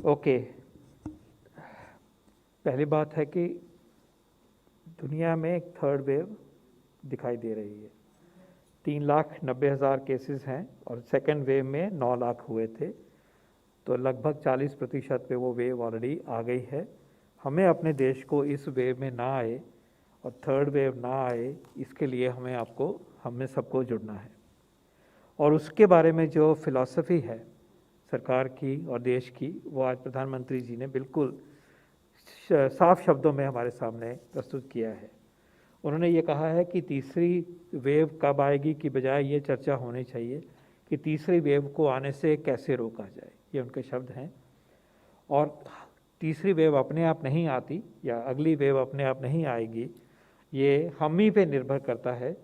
Okay, पहली बात है कि दुनिया में एक थर्ड वेव दिखाई दे रही है। 3,90,000 केसेस हैं और सेकेंड वेव में 9 लाख हुए थे, तो लगभग 40% पे वो वेव ऑलरेडी आ गई है। हमें अपने देश को इस वेव में ना आए और थर्ड वेव ना आए, इसके लिए हमें सबको जुड़ना है। और उसके बारे में जो फिलॉसफी है सरकार की और देश की, वो आज प्रधानमंत्री जी ने बिल्कुल साफ शब्दों में हमारे सामने प्रस्तुत किया है। उन्होंने ये कहा है कि तीसरी वेव कब आएगी की बजाय ये चर्चा होनी चाहिए कि तीसरी वेव को आने से कैसे रोका जाए, ये उनके शब्द हैं। और तीसरी वेव अपने आप नहीं आती या अगली वेव अपने आप नहीं आएगी, ये हम ही पे निर्भर करता है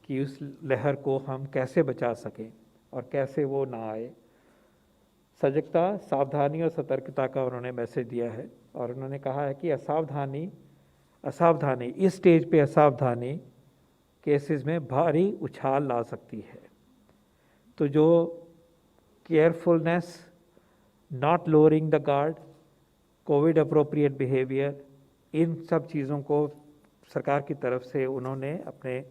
कि उस लहर को हम कैसे बचा सकें और कैसे वो ना आए। सजगता, सावधानी और सतर्कता का उन्होंने मैसेज दिया है और उन्होंने कहा है कि असावधानी इस स्टेज पे असावधानी केसेस में भारी उछाल ला सकती है। तो जो carefulness, not lowering the guard, COVID appropriate behaviour, इन सब चीज़ों को सरकार की तरफ से उन्होंने अपने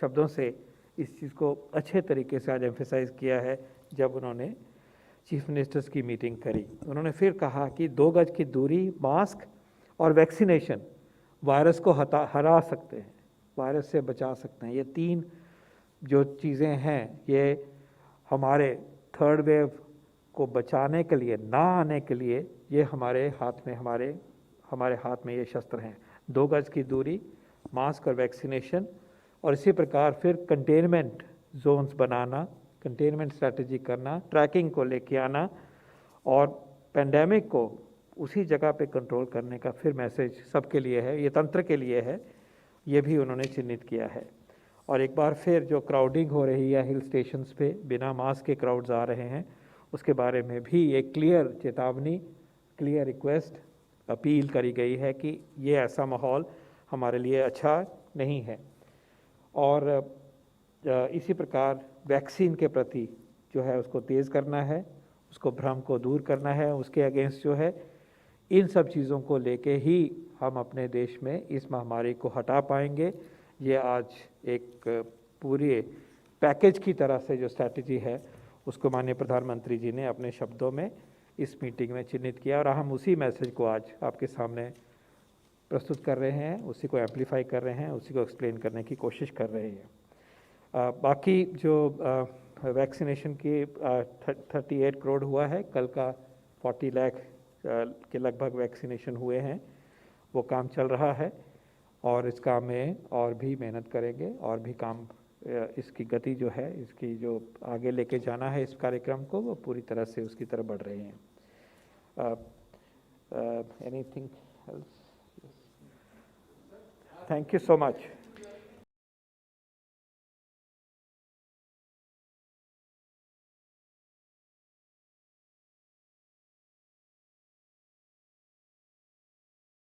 शब्दों से इस चीज़ को अच्छे तरीके से आज एम्फेसाइज किया है। जब उन्होंने चीफ मिनिस्टर्स की मीटिंग करी, उन्होंने फिर कहा कि 2 गज की दूरी, मास्क और वैक्सीनेशन वायरस को हरा सकते हैं, वायरस से बचा सकते हैं। ये 3 जो चीज़ें हैं, ये हमारे थर्ड वेव को बचाने के लिए, ना आने के लिए, ये हमारे हाथ में ये शस्त्र हैं। 2 गज की दूरी, मास्क और वैक्सीनेशन, और इसी प्रकार फिर कंटेनमेंट जोन्स बनाना, कंटेनमेंट स्ट्रैटेजी करना, ट्रैकिंग को लेके आना और पेंडेमिक को उसी जगह पे कंट्रोल करने का फिर मैसेज सबके लिए है, ये तंत्र के लिए है, ये भी उन्होंने चिन्हित किया है। और एक बार फिर जो क्राउडिंग हो रही है हिल स्टेशंस पे, बिना मास्क के क्राउड्स आ रहे हैं, उसके बारे में भी एक क्लियर चेतावनी, क्लियर रिक्वेस्ट, अपील करी गई है कि ये ऐसा माहौल हमारे लिए अच्छा नहीं है। और इसी प्रकार वैक्सीन के प्रति जो है उसको तेज़ करना है, उसको भ्रम को दूर करना है, उसके अगेंस्ट जो है, इन सब चीज़ों को लेके ही हम अपने देश में इस महामारी को हटा पाएंगे। ये आज एक पूरे पैकेज की तरह से जो स्ट्रैटेजी है, उसको माननीय प्रधानमंत्री जी ने अपने शब्दों में इस मीटिंग में चिन्हित किया और हम उसी मैसेज को आज आपके सामने प्रस्तुत कर रहे हैं, उसी को एम्पलीफाई कर रहे हैं, उसी को एक्सप्लेन करने की कोशिश कर रहे हैं। बाकी जो वैक्सीनेशन की 38 करोड़ हुआ है, कल का 40 लाख के लगभग वैक्सीनेशन हुए हैं, वो काम चल रहा है और इस काम में और भी मेहनत करेंगे और भी काम, इसकी गति जो है, इसकी जो आगे लेके जाना है इस कार्यक्रम को, वो पूरी तरह से उसकी तरफ बढ़ रहे हैं। Anything else? Thank you so much.